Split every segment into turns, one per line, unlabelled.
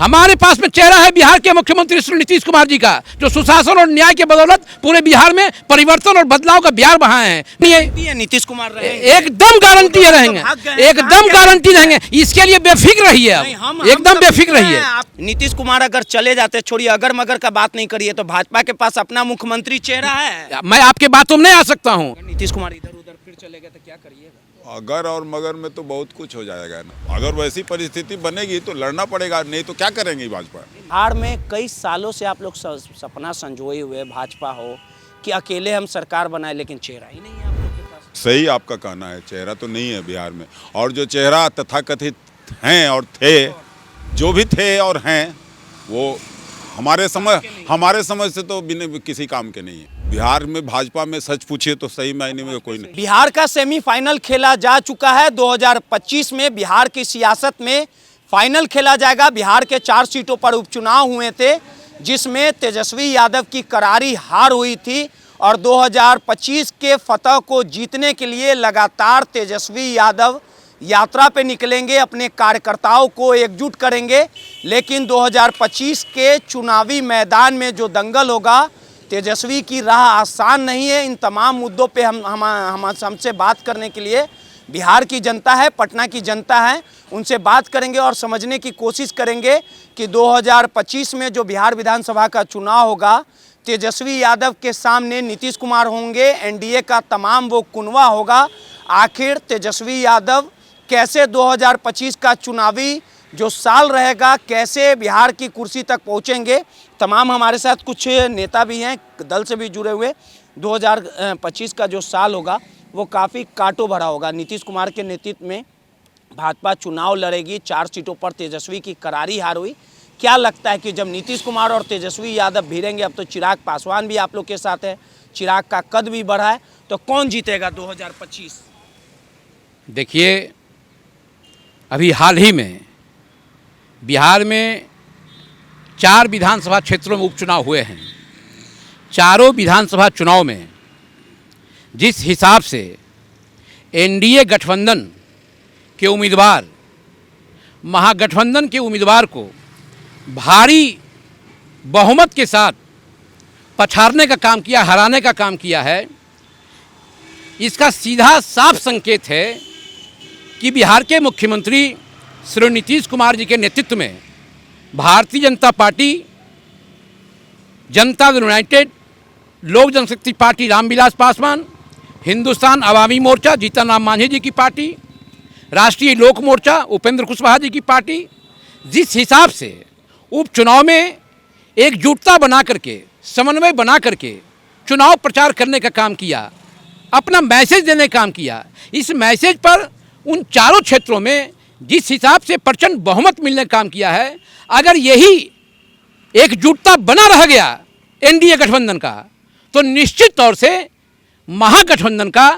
हमारे पास में चेहरा है बिहार के मुख्यमंत्री श्री नीतीश कुमार जी का, जो सुशासन और न्याय के बदौलत पूरे बिहार में परिवर्तन और बदलाव का बिहार बहाए हैं।
ये नीतीश कुमार रहेंगे,
एकदम गारंटी रहेंगे, एकदम गारंटी रहेंगे। इसके लिए बेफिक्र रहिए, आप एकदम बेफिक्र रहिए।
नीतीश कुमार अगर चले जाते, छोड़िए अगर मगर का बात नहीं करिए, तो भाजपा के पास अपना मुख्यमंत्री चेहरा है।
मैं आपके बातों में नहीं आ सकता हूँ।
नीतीश कुमार इधर उधर फिर चले गए तो क्या करिएगा?
अगर और मगर में तो बहुत कुछ हो जाएगा ना। अगर वैसी परिस्थिति बनेगी तो लड़ना पड़ेगा, नहीं तो क्या करेंगी भाजपा।
बिहार में कई सालों से आप लोग सपना संजोए हुए, भाजपा हो कि अकेले हम सरकार बनाए, लेकिन चेहरा ही नहीं है आप लोग के पास।
सही आपका कहना है, चेहरा तो नहीं है बिहार में। और जो चेहरा तथाकथित हैं और थे, जो भी थे और हैं, वो हमारे समझ से तो बिना किसी काम के नहीं है। बिहार में भाजपा में सच पूछिए तो सही मायने में कोई नहीं।
बिहार का सेमीफाइनल खेला जा चुका है। 2025 में बिहार की सियासत में फाइनल खेला जाएगा। बिहार के 4 सीटों पर उपचुनाव हुए थे, जिसमें तेजस्वी यादव की करारी हार हुई थी। और 2025 के फतह को जीतने के लिए लगातार तेजस्वी यादव यात्रा पे निकलेंगे, अपने कार्यकर्ताओं को एकजुट करेंगे। लेकिन 2025 के चुनावी मैदान में जो दंगल होगा, तेजस्वी की राह आसान नहीं है। इन तमाम मुद्दों पे हमसे बात करने के लिए बिहार की जनता है, पटना की जनता है, उनसे बात करेंगे और समझने की कोशिश करेंगे कि 2025 में जो बिहार विधानसभा का चुनाव होगा, तेजस्वी यादव के सामने नीतीश कुमार होंगे, एनडीए का तमाम वो कुनवा होगा। आखिर तेजस्वी यादव कैसे 2025 का चुनावी जो साल रहेगा, कैसे बिहार की कुर्सी तक पहुंचेंगे। तमाम हमारे साथ कुछ नेता भी हैं, दल से भी जुड़े हुए। 2025 का जो साल होगा वो काफ़ी कांटों भरा होगा। नीतीश कुमार के नेतृत्व में भाजपा चुनाव लड़ेगी। 4 सीटों पर तेजस्वी की करारी हार हुई। क्या लगता है कि जब नीतीश कुमार और तेजस्वी यादव भिड़ेंगे, अब तो चिराग पासवान भी आप लोग के साथ है, चिराग का कद भी बढ़ा है, तो कौन जीतेगा 2025?
देखिए, अभी हाल ही में बिहार में 4 विधानसभा क्षेत्रों में उपचुनाव हुए हैं। चारों विधानसभा चुनाव में जिस हिसाब से एनडीए गठबंधन के उम्मीदवार महागठबंधन के उम्मीदवार को भारी बहुमत के साथ पछाड़ने का काम किया, हराने का काम किया है, इसका सीधा साफ संकेत है कि बिहार के मुख्यमंत्री श्री नीतीश कुमार जी के नेतृत्व में भारतीय जनता पार्टी, जनता दल यूनाइटेड, लोक जनशक्ति पार्टी रामविलास पासवान, हिंदुस्तान अवामी मोर्चा जीतन राम मांझी जी की पार्टी, राष्ट्रीय लोक मोर्चा उपेंद्र कुशवाहा जी की पार्टी, जिस हिसाब से उपचुनाव में एकजुटता बना करके, समन्वय बना करके चुनाव प्रचार करने का काम किया, अपना मैसेज देने का काम किया, इस मैसेज पर उन चारों क्षेत्रों में जिस हिसाब से प्रचंड बहुमत मिलने का काम किया है, अगर यही एकजुटता बना रह गया एनडीए गठबंधन का, तो निश्चित तौर से महागठबंधन का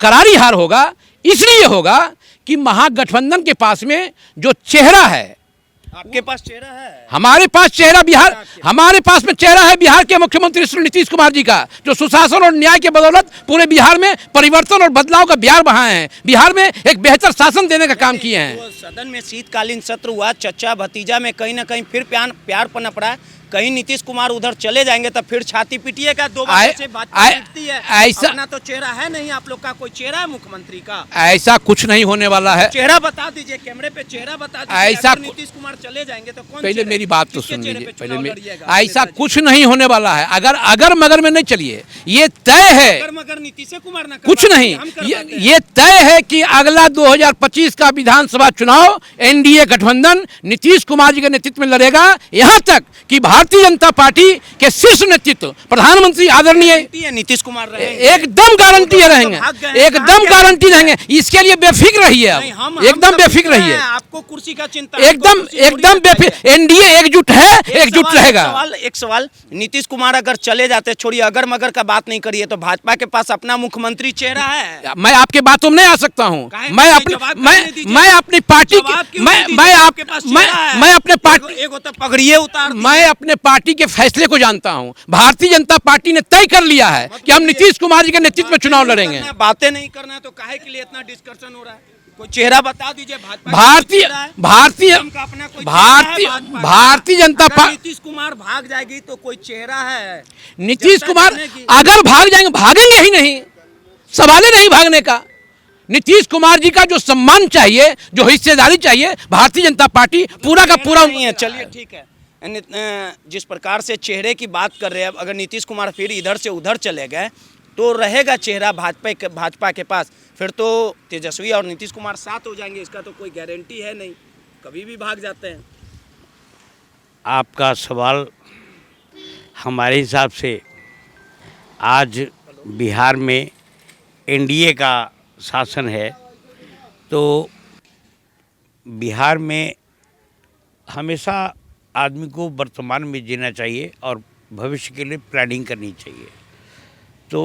करारी हार होगा। इसलिए होगा कि महागठबंधन के पास में जो चेहरा है,
आपके पास चेहरा है,
हमारे पास चेहरा बिहार, हमारे पास में चेहरा है बिहार के मुख्यमंत्री श्री नीतीश कुमार जी का, जो सुशासन और न्याय के बदौलत पूरे बिहार में परिवर्तन और बदलाव का बिहार बहाए हैं, बिहार में एक बेहतर शासन देने का काम किए हैं।
सदन में शीतकालीन सत्र हुआ, चचा भतीजा में कहीं ना कहीं फिर प्यार पनप रहा है। कहीं नीतीश कुमार उधर चले जाएंगे तो फिर छाती पीटिएगा, दो बार से बात पीटती है।
ऐसा
अपना तो चेहरा है नहीं, आप लोग का कोई चेहरा है मुख्यमंत्री का?
ऐसा कुछ नहीं होने वाला है।
चेहरा बता दीजिए, कैमरे पे चेहरा बता दीजिए।
ऐसा
नीतीश कुमार चले जाएंगे तो कौन?
पहले मेरी बात तो सुन लीजिए, पहले ऐसा कुछ नहीं होने वाला है। अगर मगर में नहीं चलिए, ये तय है,
मगर नीतीश कुमार ना
कुछ नहीं, ये तय है कि अगला 2025 का विधानसभा चुनाव एनडीए गठबंधन नीतीश कुमार जी के नेतृत्व में लड़ेगा। यहाँ तक कि भारतीय जनता पार्टी के शीर्ष नेतृत्व प्रधानमंत्री आदरणीय
नीतीश कुमार
एकदम गारंटी रहेंगे, एकदम गारंटी रहेंगे। इसके लिए बेफिक्र रहिए, आप एकदम बेफिक्र रहिए।
आपको कुर्सी का चिंता,
एकदम बेफिक्र। एनडीए एकजुट है, एकजुट रहेगा।
एक सवाल, नीतीश कुमार अगर चले जाते, छोड़िए अगर मगर का बात नहीं करिए, तो भाजपा के पास अपना मुख्यमंत्री चेहरा है।
मैं आपके बातों में नहीं आ सकता हूँ। मैं अपनी पार्टी, मैं अपने पार्टी के फैसले को जानता हूं। भारतीय जनता पार्टी ने तय कर लिया है कि हम नीतीश कुमार जी के नेतृत्व में चुनाव लड़ेंगे।
बातें नहीं करना है तो काहे के लिए इतना डिस्कशन हो रहा है? कोई चेहरा बता दीजिए भाजपा का
भारतीय
चेहरा है?
भारतीय
उनका अपना कोई चेहरा है
भारतीय
भाजपा का?
भारतीय जनता
अगर
पार्टी
नीतीश कुमार भाग जाएगी तो कोई चेहरा है?
नीतीश
जनता
कुमार
जाने की-
अगर भाग जाएंगे, भागेंगे ही नहीं, सवाल ही नहीं भागने का। नीतीश कुमार जी का जो सम्मान चाहिए, जो हिस्सेदारी चाहिए, भारतीय जनता पार्टी पूरा का पूरा
नहीं है। चलिए ठीक है, जिस प्रकार से चेहरे की बात कर रहे हैं, अब अगर नीतीश कुमार फिर इधर से उधर चले गए तो रहेगा चेहरा भाजपा के पास, फिर तो तेजस्वी और नीतीश कुमार साथ हो जाएंगे, इसका तो कोई गारंटी है नहीं, कभी भी भाग जाते हैं।
आपका सवाल हमारे हिसाब से आज बिहार में एनडीए का शासन है, तो बिहार में हमेशा आदमी को वर्तमान में जीना चाहिए और भविष्य के लिए प्लानिंग करनी चाहिए। तो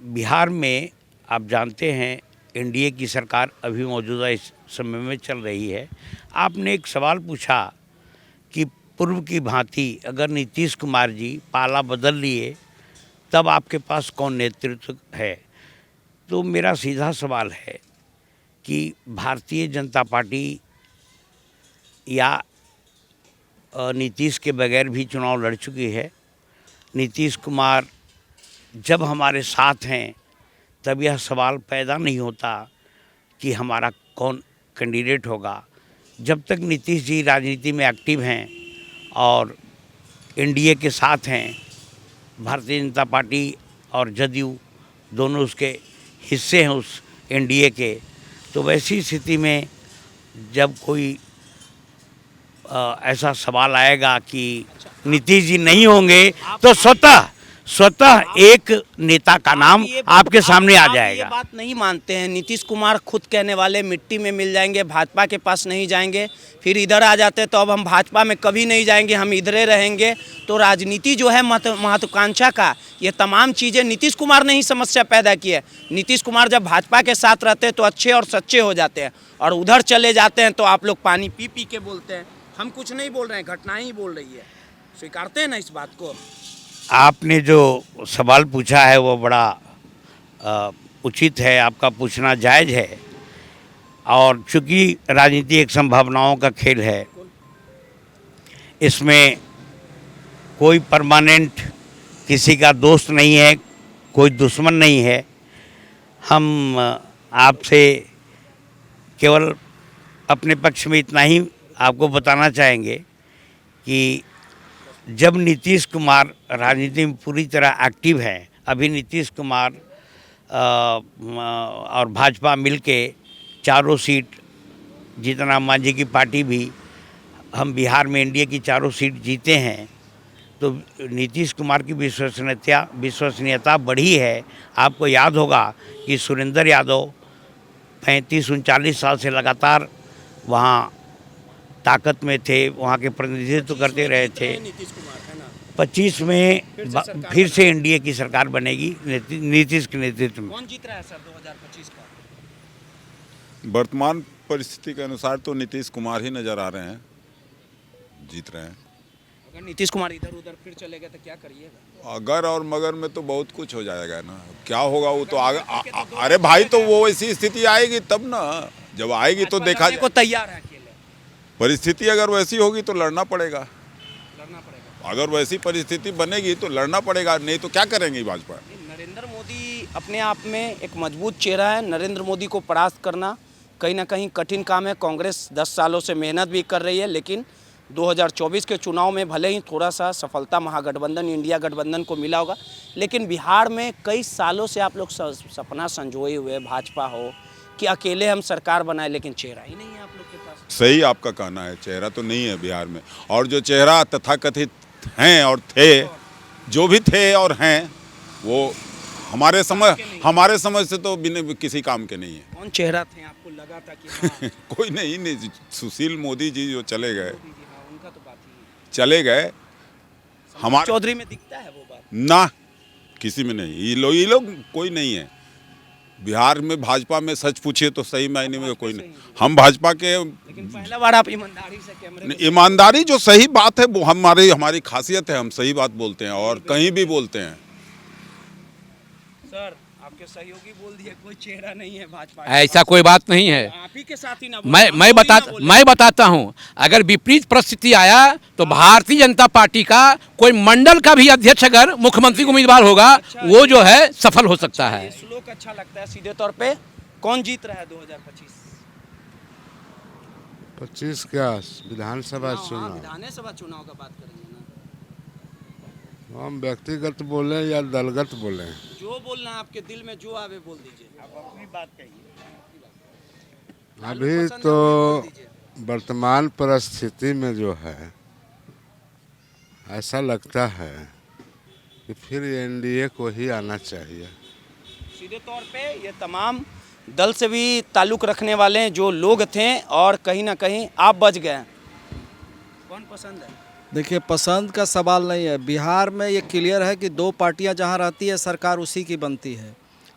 बिहार में आप जानते हैं एनडीए की सरकार अभी मौजूदा इस समय में चल रही है। आपने एक सवाल पूछा कि पूर्व की भांति अगर नीतीश कुमार जी पाला बदल लिए तब आपके पास कौन नेतृत्व है, तो मेरा सीधा सवाल है कि भारतीय जनता पार्टी या नीतीश के बगैर भी चुनाव लड़ चुकी है। नीतीश कुमार जब हमारे साथ हैं तब यह सवाल पैदा नहीं होता कि हमारा कौन कैंडिडेट होगा। जब तक नीतीश जी राजनीति में एक्टिव हैं और एनडीए के साथ हैं, भारतीय जनता पार्टी और जदयू दोनों उसके हिस्से हैं उस एनडीए के, तो वैसी स्थिति में जब कोई ऐसा सवाल आएगा कि नीतीश जी नहीं होंगे तो स्वतः एक नेता का नाम आपके सामने आ
आप ये
जाएगा।
बात नहीं मानते हैं? नीतीश कुमार खुद कहने वाले मिट्टी में मिल जाएंगे, भाजपा के पास नहीं जाएंगे, फिर इधर आ जाते तो अब हम भाजपा में कभी नहीं जाएंगे, हम इधरे रहेंगे। तो राजनीति जो है महत्वाकांक्षा का, ये तमाम चीज़ें नीतीश कुमार ने ही समस्या पैदा की है। नीतीश कुमार जब भाजपा के साथ रहते हैं तो अच्छे और सच्चे हो जाते हैं, और उधर चले जाते हैं तो आप लोग पानी पी पी के बोलते हैं। हम कुछ नहीं बोल रहे हैं, घटनाएं ही बोल रही है, स्वीकारते हैं ना इस बात को?
आपने जो सवाल पूछा है वो बड़ा उचित है, आपका पूछना जायज़ है, और चूँकि राजनीति एक संभावनाओं का खेल है, इसमें कोई परमानेंट किसी का दोस्त नहीं है, कोई दुश्मन नहीं है। हम आपसे केवल अपने पक्ष में इतना ही आपको बताना चाहेंगे कि जब नीतीश कुमार राजनीति में पूरी तरह एक्टिव हैं, अभी नीतीश कुमार और भाजपा मिलके चारों सीट, जीतनराम मांझी की पार्टी भी, हम बिहार में एनडीए की चारों सीट जीते हैं, तो नीतीश कुमार की विश्वसनीयता बढ़ी है। आपको याद होगा कि सुरेंद्र यादव 35-39 साल से लगातार वहाँ ताकत में थे, वहाँ के प्रतिनिधित्व करते रहे थे।
नीतीश कुमार है ना,
25 में फिर से एनडीए की सरकार बनेगी नीतीश के नेतृत्व में।
कौन जीत रहा है सर 2025 का?
वर्तमान परिस्थिति के अनुसार तो नीतीश कुमार ही नज़र आ रहे हैं, जीत रहे हैं।
अगर नीतीश कुमार इधर उधर फिर चले गए तो क्या करिएगा?
अगर और मगर में तो बहुत कुछ हो जाएगा ना, क्या होगा वो तो आगे अरे भाई, तो वो ऐसी स्थिति आएगी तब ना, जब आएगी तो देखा
को तैयार है अकेले,
परिस्थिति अगर वैसी होगी तो लड़ना पड़ेगा।
लड़ना पड़ेगा।
अगर वैसी परिस्थिति बनेगी तो लड़ना पड़ेगा, नहीं तो क्या करेंगी भाजपा।
नरेंद्र मोदी अपने आप में एक मजबूत चेहरा है। नरेंद्र मोदी को परास्त करना कहीं ना कहीं कठिन काम है। कांग्रेस 10 सालों से मेहनत भी कर रही है, लेकिन 2024 के चुनाव में भले ही थोड़ा सा सफलता महागठबंधन इंडिया गठबंधन को मिला होगा, लेकिन बिहार में कई सालों से आप लोग सपना संजोए हुए भाजपा हो कि अकेले हम सरकार बनाए, लेकिन चेहरा ही नहीं है आप लोग के पास।
सही आपका कहना है, चेहरा तो नहीं है बिहार में, और जो चेहरा तथाकथित हैं और थे, जो भी थे और हैं, वो हमारे समझ से तो बिना किसी काम के नहीं है।
कौन चेहरा थे आपको लगा था कि हाँ,
कोई नहीं, सुशील मोदी जी जो चले गए,
हाँ, उनका तो बात ही
चले गए। हमारे
चौधरी में दिखता है वो बात
ना, किसी में नहीं, ये लोग कोई नहीं है बिहार में। भाजपा में सच पूछिए तो सही मायने में कोई नहीं। हम भाजपा के,
लेकिन पहला बार आप ईमानदारी से कैमरे में
ईमानदारी जो सही बात है वो हमारी खासियत है, हम सही बात बोलते हैं और कहीं भी बोलते हैं।
सर, आप आपके सहयोगी बोल दिए कोई चेहरा नहीं है भाजपा का।
ऐसा कोई बात नहीं है।
आप ही के साथ ही ना
मैं बताता हूं, अगर विपरीत परिस्थिति आया तो भारतीय जनता पार्टी का कोई मंडल का भी अध्यक्ष अगर मुख्यमंत्री का उम्मीदवार होगा, वो जो है सफल हो सकता है।
श्लोक अच्छा लगता है। सीधे तौर पे कौन जीत रहा है 2025?
25 क्या विधानसभा चुनाव?
विधानसभा चुनाव का बात करेंगे ना।
हम व्यक्तिगत बोले या दलगत बोले?
जो बोलना है आपके दिल में जो आवे बोल दीजिए। आप अपनी बात कहिए।
अभी तो वर्तमान परिस्थिति में जो है ऐसा लगता है कि फिर एनडीए को ही आना चाहिए।
सीधे तौर पे ये तमाम दल से भी ताल्लुक़ रखने वाले जो लोग थे और कहीं ना कहीं आप बच गए। कौन पसंद है?
देखिए, पसंद का सवाल नहीं है। बिहार में ये क्लियर है कि दो पार्टियां जहां रहती है सरकार उसी की बनती है।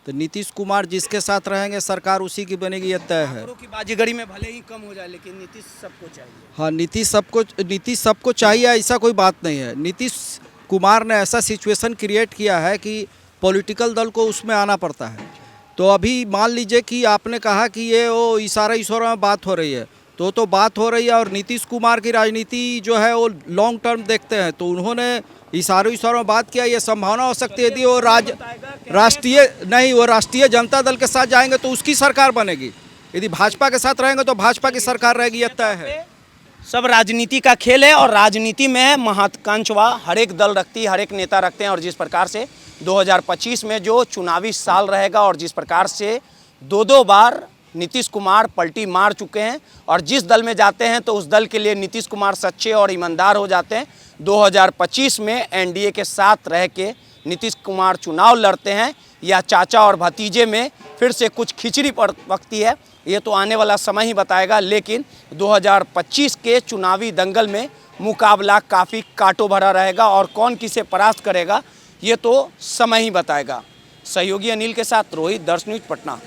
तो नीतीश कुमार जिसके साथ रहेंगे सरकार उसी की बनेगी, ये तय है।
की बाजीगरी में भले ही कम हो जाए लेकिन नीतीश सबको चाहिए।
हाँ, नीतीश सबको चाहिए, ऐसा कोई बात नहीं है। नीतीश कुमार ने ऐसा सिचुएशन क्रिएट किया है कि पॉलिटिकल दल को उसमें आना पड़ता है। तो अभी मान लीजिए कि आपने कहा कि ये वो इशारा में बात हो रही है, तो बात हो रही है। और नीतीश कुमार की राजनीति जो है वो लॉन्ग टर्म देखते हैं, तो उन्होंने इशारों में बात किया। ये संभावना हो सकती है यदि वो राष्ट्रीय जनता दल के साथ जाएंगे तो उसकी सरकार बनेगी, यदि भाजपा के साथ रहेंगे तो भाजपा की सरकार रहेगी, ये तय है।
सब राजनीति का खेल है और राजनीति में महत्वाकांक्षा हर एक दल रखती है, हर एक नेता रखते हैं। और जिस प्रकार से 2025 में जो चुनावी साल रहेगा और जिस प्रकार से दो बार नीतीश कुमार पलटी मार चुके हैं और जिस दल में जाते हैं तो उस दल के लिए नीतीश कुमार सच्चे और ईमानदार हो जाते हैं। 2025 में एनडीए के साथ रह के नीतीश कुमार चुनाव लड़ते हैं या चाचा और भतीजे में फिर से कुछ खिचड़ी पकती है, ये तो आने वाला समय ही बताएगा। लेकिन 2025 के चुनावी दंगल में मुकाबला काफ़ी कांटों भरा रहेगा और कौन किसे परास्त करेगा ये तो समय ही बताएगा। सहयोगी अनिल के साथ रोहित, दर्श न्यूज़, पटना।